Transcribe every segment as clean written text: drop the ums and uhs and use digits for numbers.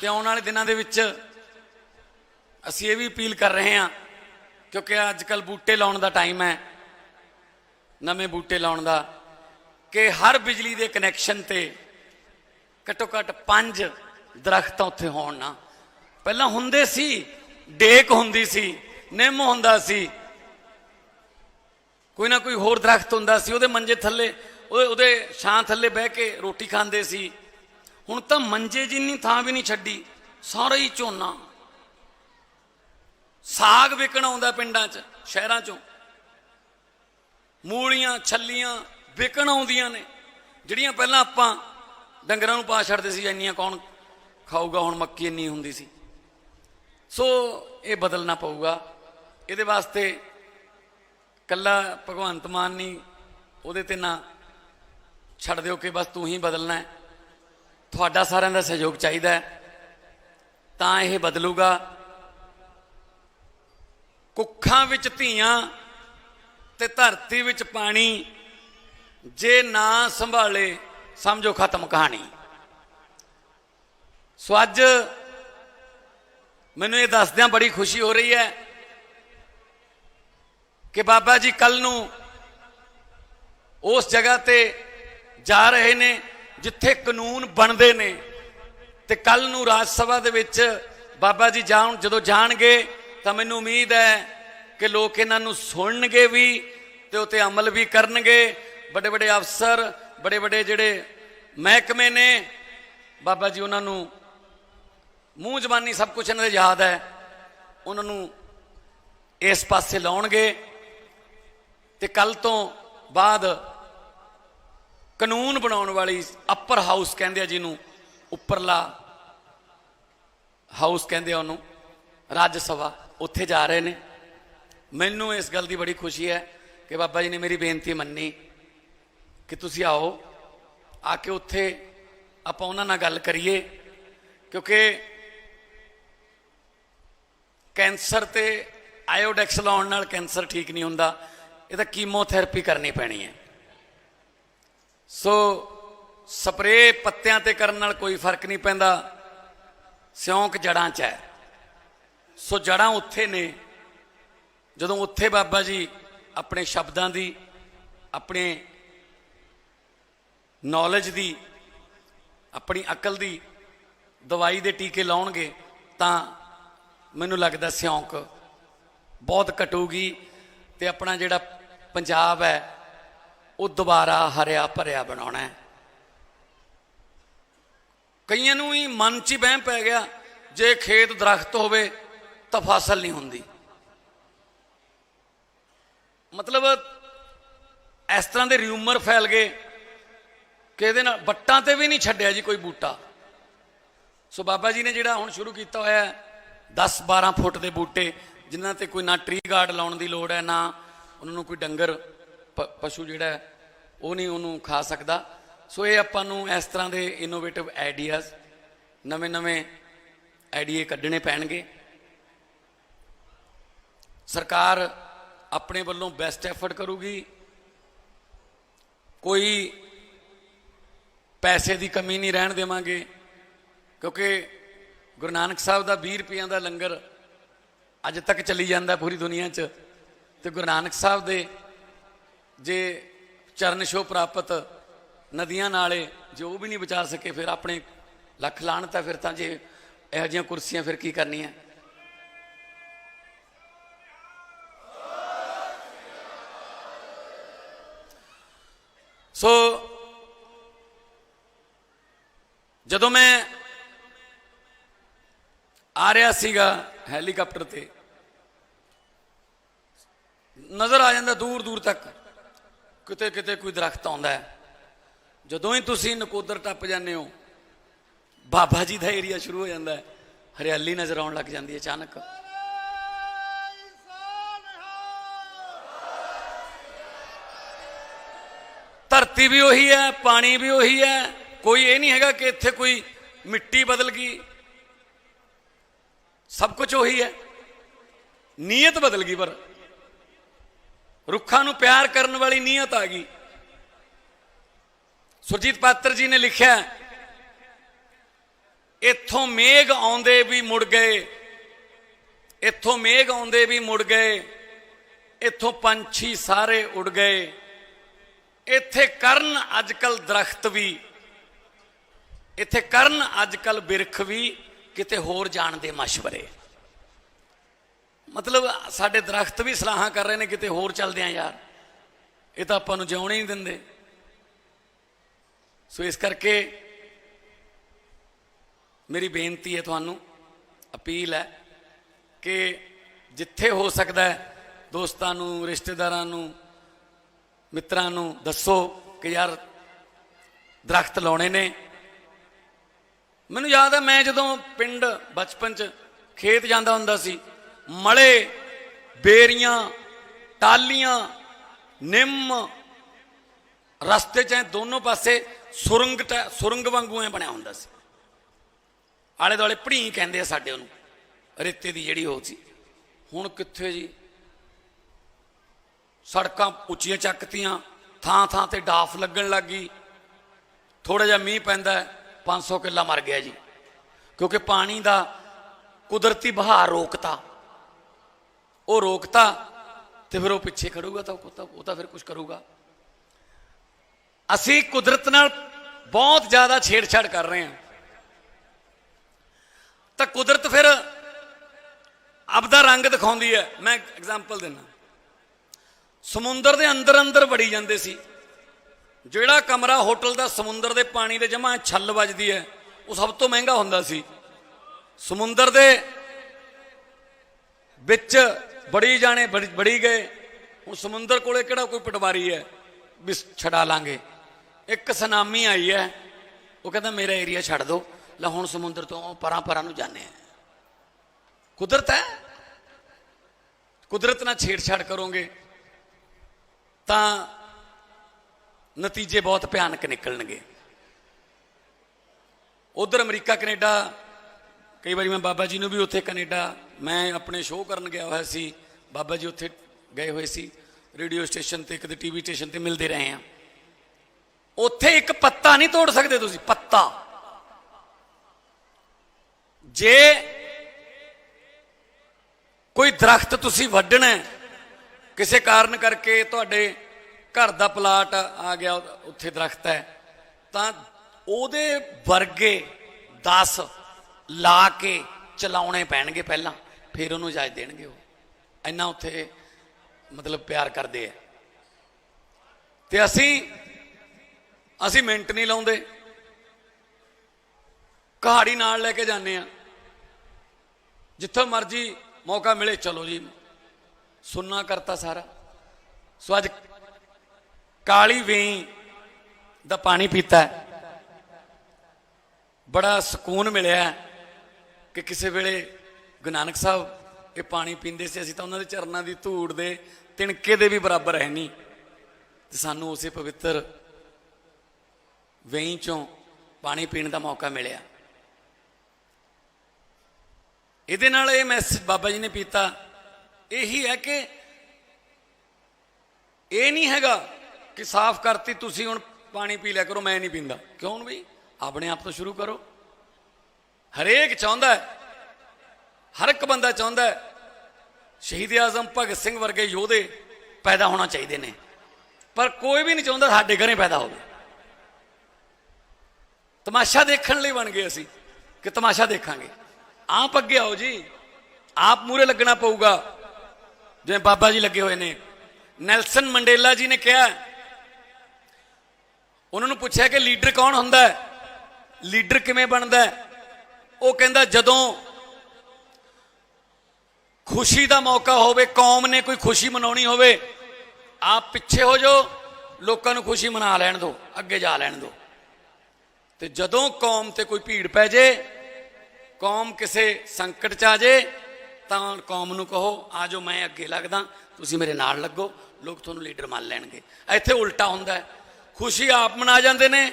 ਤੇ ਆਉਣ ਵਾਲੇ ਦਿਨਾਂ ਦੇ ਵਿੱਚ ਅਸੀਂ ਇਹ ਵੀ ਅਪੀਲ ਕਰ ਰਹੇ ਹਾਂ, ਕਿਉਂਕਿ ਅੱਜ ਕੱਲ੍ਹ ਬੂਟੇ ਲਾਉਣ ਦਾ ਟਾਈਮ ਹੈ, ਨਵੇਂ ਬੂਟੇ ਲਾਉਣ ਦਾ, ਕਿ ਹਰ ਬਿਜਲੀ ਦੇ ਕਨੈਕਸ਼ਨ ਤੇ ਘੱਟੋ ਘੱਟ 5 ਦਰਖਤ ਉੱਥੇ ਹੋਣ ਨਾ। ਪਹਿਲਾਂ ਹੁੰਦੇ ਸੀ, ਡੇਕ ਹੁੰਦੀ ਸੀ, ਨਿੰਮ ਹੁੰਦਾ ਸੀ, ਕੋਈ ਨਾ ਕੋਈ ਹੋਰ ਦਰਖਤ ਹੁੰਦਾ ਸੀ, ਉਹਦੇ ਮੰਜੇ ਥੱਲੇ ਉਹਦੇ ਛਾਂ ਥੱਲੇ ਬਹਿ ਕੇ ਰੋਟੀ ਖਾਂਦੇ ਸੀ। ਹੁਣ ਤਾਂ ਮੰਜੇ ਜਿੰਨੀ ਥਾਂ ਵੀ ਨਹੀਂ ਛੱਡੀ, ਸਾਰਾ ਹੀ ਝੋਨਾ। ਸਾਗ ਵਿਕਣ ਆਉਂਦਾ ਪਿੰਡਾਂ 'ਚ, ਸ਼ਹਿਰਾਂ 'ਚੋਂ ਮੂਲੀਆਂ ਛੱਲੀਆਂ ਵਿਕਣ ਆਉਂਦੀਆਂ ਨੇ, ਜਿਹੜੀਆਂ ਪਹਿਲਾਂ ਆਪਾਂ ਡੰਗਰਾਂ ਨੂੰ ਪਾ ਛੱਡਦੇ ਸੀ, ਇੰਨੀਆਂ ਕੌਣ ਖਾਊਗਾ। ਹੁਣ ਮੱਕੀ ਇੰਨੀ ਹੁੰਦੀ ਸੀ। ਸੋ ਇਹ ਬਦਲਣਾ ਪਊਗਾ। ਇਹਦੇ ਵਾਸਤੇ ਕੱਲਾ ਭਗਵੰਤ ਮਾਨ ਨਹੀਂ, ਉਹਦੇ ਤੇ ਨਾ ਛੱਡ ਦਿਓ ਕਿ ਬਸ ਤੂੰ ਹੀ ਬਦਲਣਾ ਹੈ। ਤੁਹਾਡਾ ਸਾਰਿਆਂ ਦਾ ਸਹਿਯੋਗ ਚਾਹੀਦਾ ਹੈ, ਤਾਂ ਇਹ ਬਦਲੂਗਾ। ਕੁੱਖਾਂ ਵਿੱਚ ਧੀਆਂ ਤੇ ਧਰਤੀ ਵਿੱਚ ਪਾਣੀ, ਜੇ ਨਾ ਸੰਭਾਲੇ ਸਮਝੋ ਖਤਮ ਕਹਾਣੀ। ਸੋ ਅੱਜ ਮੈਨੂੰ ਇਹ ਦੱਸਦਿਆਂ ਬੜੀ ਖੁਸ਼ੀ ਹੋ ਰਹੀ ਹੈ ਕਿ ਬਾਬਾ ਜੀ ਕੱਲ ਨੂੰ ਉਸ ਜਗ੍ਹਾ ਤੇ ਜਾ ਰਹੇ ਨੇ ਜਿੱਥੇ ਕਾਨੂੰਨ ਬਣਦੇ ਨੇ, ਤੇ ਕੱਲ ਨੂੰ ਰਾਜ ਸਭਾ ਦੇ ਵਿੱਚ ਬਾਬਾ ਜੀ ਜਦੋਂ ਜਾਣਗੇ ਤਾਂ ਮੈਨੂੰ ਉਮੀਦ ਹੈ ਕਿ ਲੋਕ ਇਹਨਾਂ ਨੂੰ ਸੁਣਨਗੇ ਵੀ ਤੇ ਉਤੇ ਅਮਲ ਵੀ ਕਰਨਗੇ। ਵੱਡੇ ਵੱਡੇ ਅਫਸਰ, ਵੱਡੇ ਵੱਡੇ ਜਿਹੜੇ ਮਹਿਕਮੇ ਨੇ, ਬਾਬਾ ਜੀ ਉਹਨਾਂ ਨੂੰ ਮੂੰਹ ਜ਼ਬਾਨੀ ਸਭ ਕੁਝ ਇਹਨਾਂ ਦੇ ਯਾਦ ਹੈ, ਉਹਨਾਂ ਨੂੰ ਇਸ ਪਾਸੇ ਲਾਉਣਗੇ। ਤੇ ਕੱਲ ਤੋਂ ਬਾਅਦ ਕਾਨੂੰਨ ਬਣਾਉਣ ਵਾਲੀ ਅਪਰ ਹਾਊਸ ਕਹਿੰਦੇ ਆ ਜਿਹਨੂੰ, ਉੱਪਰਲਾ ਹਾਊਸ ਕਹਿੰਦੇ ਆ ਉਹਨੂੰ, ਰਾਜ ਸਭਾ, ਉੱਥੇ ਜਾ ਰਹੇ ਨੇ। ਮੈਨੂੰ ਇਸ ਗੱਲ ਦੀ ਬੜੀ ਖੁਸ਼ੀ ਹੈ ਕਿ ਬਾਬਾ ਜੀ ਨੇ ਮੇਰੀ ਬੇਨਤੀ ਮੰਨੀ ਕਿ ਤੁਸੀਂ ਆਓ, ਆ ਕੇ ਉੱਥੇ ਆਪਾਂ ਉਹਨਾਂ ਨਾਲ ਗੱਲ ਕਰੀਏ, ਕਿਉਂਕਿ ਕੈਂਸਰ ਤੇ ਆਇਓਡੈਕਸ ਲਾਉਣ ਨਾਲ ਕੈਂਸਰ ਠੀਕ ਨਹੀਂ ਹੁੰਦਾ, ਇਹ ਤਾਂ ਕੀਮੋਥੈਰੇਪੀ ਕਰਨੀ ਪੈਣੀ ਹੈ। ਸੋ ਸਪਰੇ ਪੱਤਿਆਂ ਤੇ ਕਰਨ ਨਾਲ ਕੋਈ ਫਰਕ ਨਹੀਂ ਪੈਂਦਾ, ਸਿਉਂਕ ਜੜ੍ਹਾਂ 'ਚ ਹੈ। ਸੋ ਜੜ੍ਹਾਂ ਉੱਥੇ ਨੇ। ਜਦੋਂ ਉੱਥੇ ਬਾਬਾ ਜੀ ਆਪਣੇ ਸ਼ਬਦਾਂ ਦੀ, ਆਪਣੇ ਨੌਲੇਜ ਦੀ, ਆਪਣੀ ਅਕਲ ਦੀ ਦਵਾਈ ਦੇ ਟੀਕੇ ਲਾਉਣਗੇ ਤਾਂ ਮੈਨੂੰ ਲੱਗਦਾ ਸਿਉਂਕ ਬਹੁਤ ਘਟੂਗੀ ਤੇ ਆਪਣਾ ਜਿਹੜਾ ਪੰਜਾਬ ਹੈ ਉਹ ਦੁਬਾਰਾ ਹਰਿਆ ਭਰਿਆ ਬਣਾਉਣਾ ਹੈ। ਕਈਆਂ ਨੂੰ ਹੀ ਮਨ 'ਚ ਹੀ ਵਹਿਮ ਪੈ ਗਿਆ, ਜੇ ਖੇਤ ਦਰਖਤ ਹੋਵੇ ਤਾਂ ਫਸਲ ਨਹੀਂ ਹੁੰਦੀ। ਮਤਲਬ ਇਸ ਤਰ੍ਹਾਂ ਦੇ ਰਿਊਮਰ ਫੈਲ ਗਏ ਕਿ ਇਹਦੇ ਨਾਲ ਵੱਟਾਂ ਤੇ ਵੀ ਨਹੀਂ ਛੱਡਿਆ ਜੀ ਕੋਈ ਬੂਟਾ। ਸੋ ਬਾਬਾ ਜੀ ਨੇ ਜਿਹੜਾ ਹੁਣ ਸ਼ੁਰੂ ਕੀਤਾ ਹੋਇਆ 10-12 ਫੁੱਟ ਦੇ ਬੂਟੇ, ਜਿਨ੍ਹਾਂ ਤੇ ਕੋਈ ਨਾ ਟਰੀ ਗਾਰਡ ਲਾਉਣ ਦੀ ਲੋੜ ਹੈ, ਨਾ ਉਹਨਾਂ ਨੂੰ ਕੋਈ ਡੰਗਰ ਪਸ਼ੂ ਜਿਹੜਾ ਉਹ ਨਹੀਂ ਉਹਨੂੰ ਖਾ ਸਕਦਾ। ਸੋ ਇਹ ਆਪਾਂ ਨੂੰ ਇਸ ਤਰ੍ਹਾਂ ਦੇ ਇਨੋਵੇਟਿਵ ਆਈਡੀਆਜ਼, ਨਵੇਂ ਆਈਡੀਏ ਕੱਢਣੇ ਪੈਣਗੇ। ਸਰਕਾਰ ਆਪਣੇ ਵੱਲੋਂ ਬੈਸਟ ਐਫਰਟ ਕਰੂਗੀ, ਕੋਈ ਪੈਸੇ ਦੀ ਕਮੀ ਨਹੀਂ ਰਹਿਣ ਦੇਵਾਂਗੇ, ਕਿਉਂਕਿ ਗੁਰੂ ਨਾਨਕ ਸਾਹਿਬ ਦਾ 20 ਰੁਪਈਆਂ ਦਾ ਲੰਗਰ ਅੱਜ ਤੱਕ ਚੱਲੀ ਜਾਂਦਾ ਪੂਰੀ ਦੁਨੀਆ 'ਚ। ਤੇ ਗੁਰੂ ਨਾਨਕ ਸਾਹਿਬ ਦੇ ਜੇ ਚਰਨ ਛੋਹ ਪ੍ਰਾਪਤ ਨਦੀਆਂ ਨਾਲੇ ਜੇ ਉਹ ਵੀ ਨਹੀਂ ਬਚਾ ਸਕੇ, ਫਿਰ ਆਪਣੇ ਲੱਖ ਲਾਹਨਤ ਹੈ। ਫਿਰ ਤਾਂ ਜੇ ਇਹੋ ਜਿਹੀਆਂ ਕੁਰਸੀਆਂ ਫਿਰ ਕੀ ਕਰਨੀਆਂ। ਸੋ ਜਦੋਂ ਮੈਂ ਆ ਰਿਹਾ ਸੀਗਾ ਹੈਲੀਕਾਪਟਰ ਤੇ, ਨਜ਼ਰ ਆ ਜਾਂਦਾ ਦੂਰ ਦੂਰ ਤੱਕ ਕਿਤੇ ਕਿਤੇ ਕੋਈ ਦਰਖਤ ਆਉਂਦਾ ਹੈ। ਜਦੋਂ ਹੀ ਤੁਸੀਂ ਨਕੋਦਰ ਟੱਪ ਜਾਂਦੇ ਹੋ, ਬਾਬਾ ਜੀ ਦਾ ਏਰੀਆ ਸ਼ੁਰੂ ਹੋ ਜਾਂਦਾ ਹੈ, ਹਰਿਆਲੀ ਨਜ਼ਰ ਆਉਣ ਲੱਗ ਜਾਂਦੀ ਹੈ ਅਚਾਨਕ। ਧਰਤੀ ਵੀ ਉਹੀ ਹੈ, ਪਾਣੀ ਵੀ ਉਹੀ ਹੈ, ਕੋਈ ਇਹ ਨਹੀਂ ਹੈਗਾ ਕਿ ਇੱਥੇ ਕੋਈ ਮਿੱਟੀ ਬਦਲ ਗਈ, ਸਭ ਕੁਝ ਉਹੀ ਹੈ। ਨੀਅਤ ਬਦਲ ਗਈ, ਪਰ ਰੁੱਖਾਂ ਨੂੰ ਪਿਆਰ ਕਰਨ ਵਾਲੀ ਨੀਅਤ ਆ ਗਈ। ਸੁਰਜੀਤ ਪਾਤਰ ਜੀ ਨੇ ਲਿਖਿਆ, इत्थों मेघ आउंदे भी मुड़ गए, इत्थों मेघ आउंदे भी मुड़ गए, इत्थों पंछी सारे उड़ गए। इत्थे करन अजकल दरख्त भी, इत्थे करन अजकल बिरख भी, किते होर जाण दे मशवरे। मतलब साडे दरख्त भी सलाहां कर रहे हैं किते होर चलदे आ यार, ये तो आपां नूं जिउण ही नहीं दिंदे। सो इस करके मेरी बेनती है, तुहानूं अपील है कि जिथे हो सकता है दोस्तां नूं, रिश्तेदारां नूं, मित्रां नूं दसो कि यार दरख्त लाने ने। मैनूं याद है मैं जदों पिंड बचपन च खेत जांदा हुंदा सी, मले, बेरियां, टालियां, निम्म, रस्ते च दोनों पासे सुरंग वांगू बनया हुंदा सी। आले दुआले भड़ी कहंदे आ साडे उहनूं, रेते दी जिहड़ी हो सी। हुण कित्थे जी, सड़कां उच्चियां चकतियां, थां थां ते डाफ लगन लग गई। थोड़ा जिहा मींह पैंदा 500 किला मर गया जी, क्योंकि पानी का कुदरती बहा रोकता। वो रोकता तो फिर वो पिछे खड़ूगा, तो वो तो फिर कुछ करूगा। असी कुदरत नाल बहुत ज्यादा छेड़छाड़ कर रहे हैं, तो कुदरत फिर आपदा रंग दिखाउंदी है। मैं एग्जाम्पल देना, समुंदर के अंदर अंदर वड़ी जाते सी। ਜਿਹੜਾ कमरा होटल का समुंदर के पानी के जमा छल वजदी है, वो सब तो महंगा हुंदा सी। समुंदर के विच बड़ी जाने बड़ी गए। हुण समुंदर कोले किहड़ा कोई पटवारी है भी छड़ा लांगे। एक सुनामी आई है, वो कहता मेरा एरिया छड़ दो, ला हुण समुंदर तो परां परां नूं जाने। कुदरत है, कुदरत नाल छेड़छाड़ करोगे तां नतीजे बहुत भयानक निकलणगे। उधर अमरीका कनेडा, कई बार मैं बाबा जी ने भी उत्थे कनेडा, मैं अपने शो करन गया हुआ सी, बाबा जी उत्थे गए हुए सी, रेडियो स्टेशन ते कदे टीवी स्टेशन ते मिलते रहे हैं। उत्थे एक पत्ता नहीं तोड़ सकते तुसी, पत्ता। जे कोई दरख्त तुसी वड्ढना किसी कारण करके, तुहाडे घर का प्लाट आ गया, उत्थे दरख्त है, तो ओदे वर्गे 10 ला के चलाने पैणगे पहला, फिर उन्होंने इजाजत देणगे। वो इन्ना उत्थे मतलब प्यार करते हैं। ते असी मिनट नहीं लाउंदे, कहाड़ी नाल लैके जाने, जिथों मर्जी मौका मिले चलो जी, सुनना करता सारा। सो अज काली वेई दा पानी पीता है, बड़ा सुकून मिलिया कि किसी वेले गुरु नानक साहब ये पानी पींदे से, असीं तां उन्हां दे चरनां दी धूड़ दे तिणके दे भी बराबर है नहीं, ते सानूं उसे पवित्र वेई चों पानी पीण दा मौका मिलिया। इहदे नाल ये मैसेज बाबा जी ने पीता यही है कि ये नहीं हैगा कि साफ करती तुसी हुण पानी पी लिया करो, मैं नहीं पींदा। क्यों भी अपने आप तो शुरू करो। हरेक चाहुंदा है, हर एक बंदा चाहुंदा है शहीद आजम भगत सिंह वर्गे योधे पैदा होना चाहिए ने, पर कोई भी नहीं चाहुंदा साडे घरें पैदा हो। तमाशा देखण लई बन गए असीं कि तमाशा देखांगे। आप अगे आओ जी, आप मूहरे लगना पऊगा, जिवें बाबा जी लगे हुए ने। नैल्सन मंडेला जी ने कहा, उन्होंने पूछा कि लीडर कौन हुंदा है, लीडर किवें बनदा है? वो कहंदा जदों खुशी का मौका होवे, कौम ने कोई खुशी मनाउणी होवे, आप पिछे हो जाओ, लोगों को खुशी मना लैण दो, अगे जा लैण दो। ते जदों कौम ते कोई भीड़ पै जे, कौम किसी संकट च आ जाए, तो कौम नूं कहो आ जाओ मैं अगे लगदा, तुसीं मेरे नाल लगो, लोग तुहानूं लीडर मान लैणगे। इत्थे उल्टा हुंदा है, खुशी आप मना जाते हैं,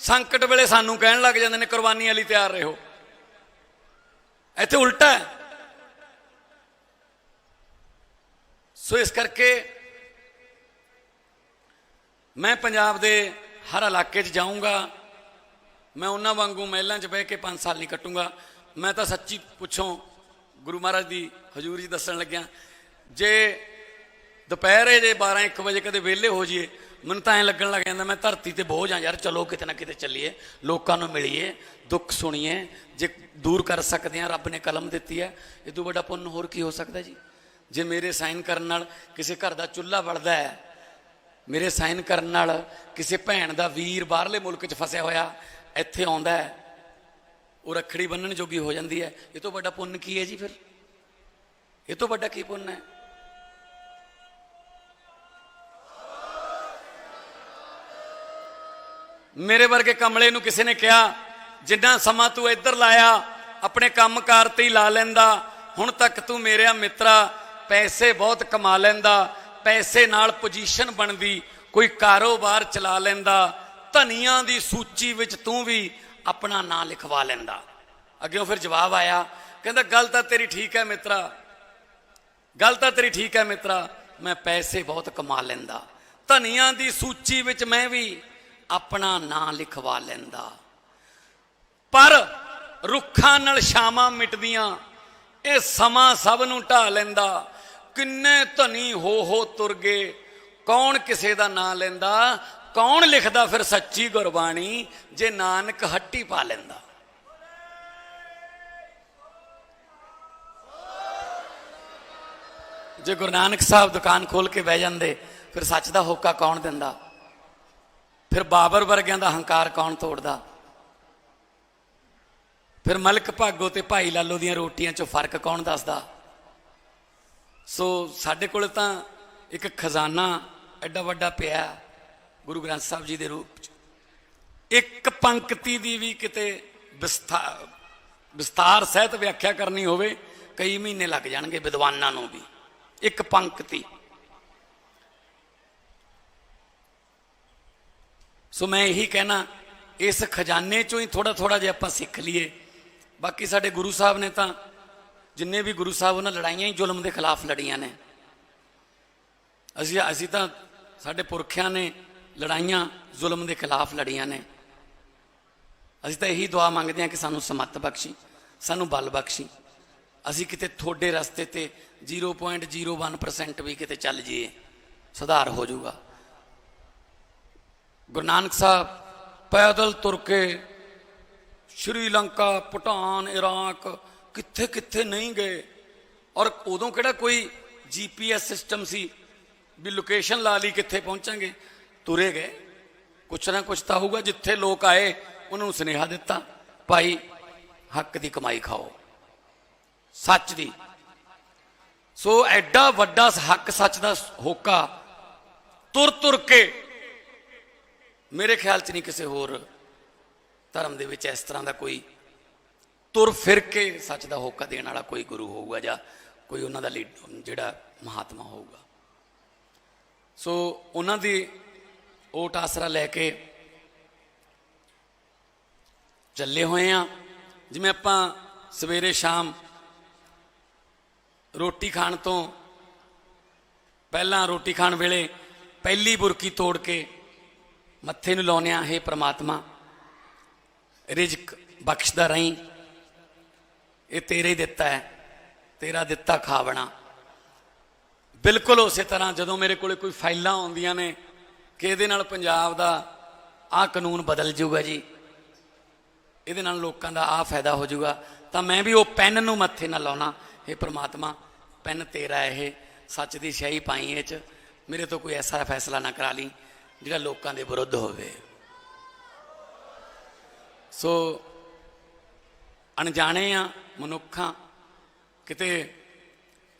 संकट वेले सानूं कहण लग जाते हैं कुरबानी वाली तैयार रहो। इत्थे उल्टा है। सो इस करके मैं पंजाब दे हर इलाके च जाऊँगा, मैं उन्होंने वांगू महलों च बह के 5 साल नहीं कट्टूंगा। मैं तो सच्ची पुछों गुरु महाराज की हजूर जी दसन लग्या, जे दोपहर जे 12-1 बजे कदे वेले हो जाइए मैं तो ऐ लगन लग जाता मैं धरती ते बोझ हाँ यार, चलो किते ना किते चलीए, लोगों को मिलीए, दुख सुनीए, जे दूर कर सकते हैं रब ने कलम दी है, इदू बड़ा पुण्य होर की हो सकता जी। जे मेरे साइन करने नाल किसी घर का चुल्हा बलदा है, मेरे साइन करने नाल किसी भैन का वीर बाहरले मुल्क च फसिया होया इत्थे आउंदा है, वो रखड़ी बन्नण जोगी हो जाती है, ये तो बड़ा पुण्य की है जी। फिर ये तो बड़ा की पुण्य है। मेरे वर्गे कमले नूं किसी ने कहा जिन्ना समा तू इधर लाया अपने काम कार ते ही ला लैंदा, हुण तक तू मेरे मित्रा पैसे बहुत कमा लैंदा, पैसे नाल पोजीशन बनदी, कोई कारोबार चला लैंदा, धनिया दी सूची विच तू भी अपना नाम लिखवा लैंदा। अग्यों फिर जवाब आया, कहंदा गल तां तेरी ठीक है मित्रा, गल तां तेरी ठीक है मित्रा, मैं पैसे बहुत कमा लैंदा, धनिया दी सूची विच मैं भी अपना नाम लिखवा लैंदा, पर रुखां नाल छावां मिटदियां ये समा सब नूं ढा लैंदा, किन्ने धनी हो तुर गए, कौन किसे दा नाम लैंदा, कौन लिखदा फिर सच्ची गुरबाणी जे नानक हट्टी पा लैंदा। जे गुरु नानक साहब दुकान खोल के बह जाते फिर सच का होका कौन दिंदा, फिर बाबर वर्गियां दा हंकार कौन तोड़दा, फिर मलक भागो ते भाई लालो दियां रोटियां चो फर्क कौन दसदा। सो साडे कोल तां एक खजाना एडा वड्डा पिया गुरु ग्रंथ साहब जी के रूप च, एक पंक्ति की भी किते विस्तार सहित व्याख्या करनी होवे कई महीने लग जाणगे विद्वानां नूं भी, एक पंक्ति। सो मैं यही कहना इस खजाने चों ही थोड़ा थोड़ा जे आपां सीख लीए। बाकी साडे गुरु साहब ने तां जिन्ने भी गुरु साहब उन्हां लड़ाइयां ही जुल्म के खिलाफ लड़ियां ने। असी तां साडे पुरखियां ने लड़ाइयां जुल्म के खिलाफ लड़ियां ने। असी तां यही दुआ मंगते हैं कि सानू समत बख्शी, सानू बल बख्शी, असी किते थोड़े रस्ते ते 0.01% भी किते चल जाइए सुधार हो जाऊगा। गुरु नानक साहब पैदल तुर के श्रीलंका, भूटान, इराक कित्थे कित्थे नहीं गए, और उदों किहड़ा कोई GPS सिस्टम सी भी लोकेशन ला ली कित्थे पहुंचांगे, तुरे गए। कुछ ना कुछ तो होगा, जिथे लोग आए उन्होंने सुनेहा दिता भाई हक की कमाई खाओ, सच दी। सो एडा वड्डा हक सच का होका तुर तुर के मेरे ख्याल च नहीं किसी होर धर्म दे विच इस तरह का कोई तुर फिर के सच का होका देने वाला कोई गुरु होगा या कोई उन्हों लीडर जिहड़ा महात्मा होगा। सो उन्हों दी ओट आसरा लैके चले हुए हाँ। जिवें आपां सवेरे शाम रोटी खाण तो पहला रोटी खाण वेले पहली बुरकी तोड़ के मत्थे नूं लाउने आ, हे परमात्मा रिजक बख्शदा रही, ये तेरे ही दिता है, तेरा दिता खावना। बिल्कुल उस तरह जदों मेरे को कोई फाइलां आउंदियां ने कि इहदे नाल पंजाब दा आ कानून बदल जूगा जी, इहदे नाल लोकां दा आ फायदा हो जूगा, तां मैं भी वो पैन नूं मत्थे ना लाउणा, हे परमात्मा पैन तेरा है, सच की स्याही पाई इह च, मेरे तो कोई ऐसा फैसला ना करा ली जिहड़ा लोकां दे विरुद्ध होवे। सो अनजाने आ मनुखा, किते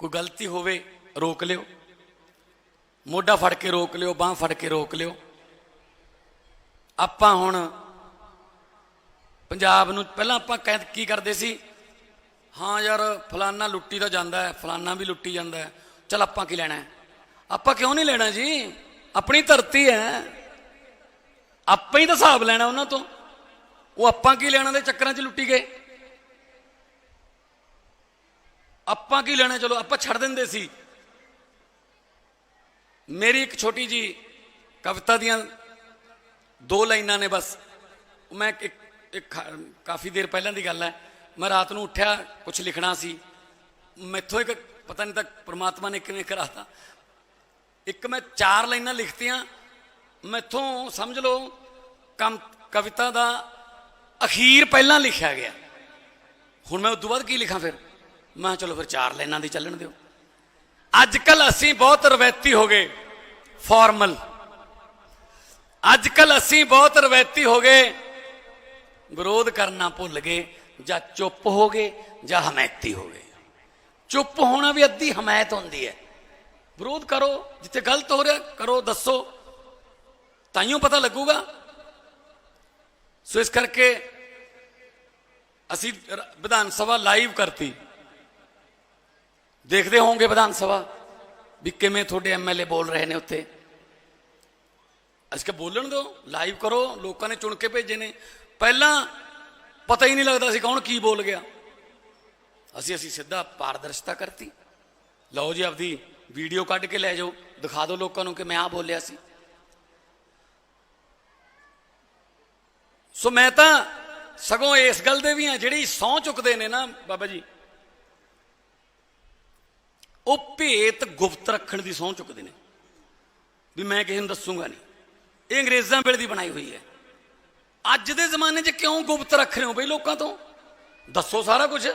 कोई गलती होवे रोक लियो, मोढा फड़ के रोक लियो, बांह फड़ के रोक लियो। आपां हुण पंजाब नूं पहलां आपां की करदे सी, हाँ यार फलाना लुट्टी तो जाता है, फलाना भी लुट्टी जाता है, चल आपां की लैना है। आपां क्यों नहीं लेना जी, अपनी धरती है, आपां ही तो हिसाब लैना उन्हां तो, वो आपां की लेना दे चक्करां च लुट्टी गए, आपां की लेना, चलो आपां छड़ दिंदे सी। मेरी एक छोटी जी कविता दियां 2 लाइनां ने बस, मैं काफ़ी देर पहले की गल है, मैं रात को उठ्या कुछ लिखना सी, मैथों एक पता नहीं तक परमात्मा ने किवें कराता, एक मैं 4 लाइनां लिखतियां, मैथों समझ लो कविता का अखीर पहला लिखा गया। हुण मैं उस बाद की लिखा, फिर मैं चलो फिर 4 लाइनां दी चलन दो। अजकल असी बहुत रवायती हो गए, फॉर्मल। अजकल असी बहुत रवायती हो गए, विरोध करना भुल गए, जा चुप हो गए जा हमैती हो गए। चुप होना भी अद्धी हमायत होंदी है। विरोध करो, जिथे गलत हो रहा करो, दसो, ताइयों पता लगूगा। सो इस करके असी विधान सभा लाइव करती, देखते होंगे विधान सभा भी किमें थोड़े MLA बोल रहे हैं उत्थे। इसके बोलन दो, लाइव करो, लोगों ने चुन के भेजे ने। पहला पता ही नहीं लगता सी कौन की बोल गया, असी सीधा पारदर्शिता करती। लो जी आपकी वीडियो कढ़ के लै जाओ, दिखा दो लोगों को कि मैं आ बोलिया सी। सो मैं तो सगों इस गल दे भी हाँ, जिहड़ी सौं चुकते ने ना बाबा जी, वो भेत गुप्त रखण की सौं चुकते हैं भी मैं किसी को दसूंगा नहीं। ये अंग्रेज़ों वेले की बनाई हुई है। अज के जमाने च क्यों गुप्त रख रहे हो बई लोगों तो? दसो सारा कुछ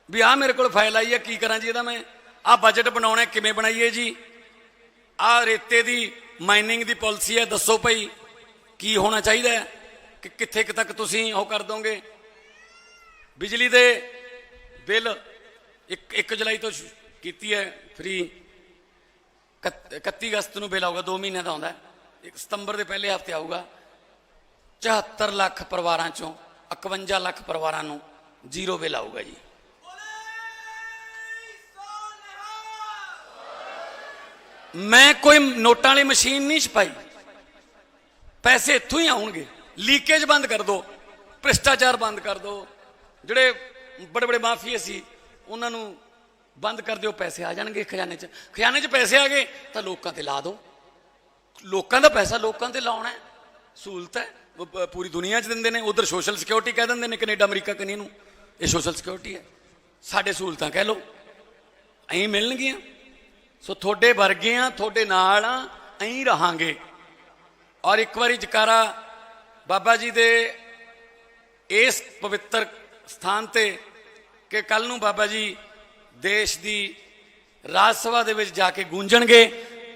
भी आ मेरे को फाइल आई है, की करा जी ਇਹਦਾ मैं आ बजट बनाना किमें बनाइए जी, आ रेते की माइनिंग की पॉलिसी है, दसो भाई की होना चाहिए कि कित्थे तक तुसीं ਉਹ कर दोगे। बिजली के बिल 1 जुलाई तो की है फ्री, 31 अगस्त को बिल आऊगा, 2 महीने का आता है, 1 सितंबर के पहले हफ्ते आऊगा। 74 लाख परिवारों चों 51 लाख परिवारों को जीरो बिल आऊगा जी। मैं कोई नोटां वाली मशीन नहीं छपाई, पैसे इत्थों ही आउणगे। लीकेज बंद कर दो, भ्रिष्टाचार बंद कर दो, जिहड़े बड़े बड़े माफिए सी उन्होंने बंद कर दो, पैसे आ जाएंगे खजाने च। खजाने च पैसे आ गए तो लोगों ते ला दो। लोगों का पैसा लोगों ते लाउणा है, सहूलत है, पूरी दुनिया च दिंदे ने। उधर सोशल सिक्योरिटी कह दिंदे ने, कनेडा अमरीका कनी नूं ये सोशल सिक्योरिटी है। साडे सहूलतां कह लो अहीं मिलणगीआं। सो थोड़े वर्गे आ, थोड़े नाल आ, अहीं रहांगे। और एक बारी जकारा बाबा जी दे इस पवित्र स्थान ते कि कल नूं बाबा जी देश की राज सभा दे विच जाके गूंजणगे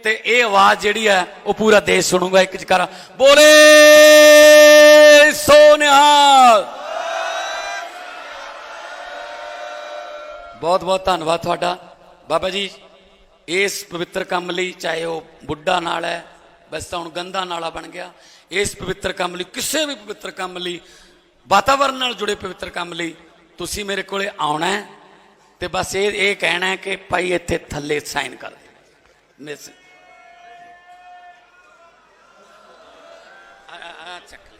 ते ये आवाज़ जिहड़ी है वो पूरा देश सुनूगा। एक जकारा बोले सो निहाल। बहुत बहुत धन्यवाद तुहाडा बाबा जी इस पवित्र काम लई। चाहे वो बुढ़ा नाल है, वैसे तो हुण गंदा नाला बन गया। इस पवित्र काम लई, किसी भी पवित्र काम लई, वातावरण नाल जुड़े पवित्र काम लई तुसीं मेरे कोले आउणा है ते बस ये कहना है कि भाई इत्थे थल्ले साइन कर दे। चक ले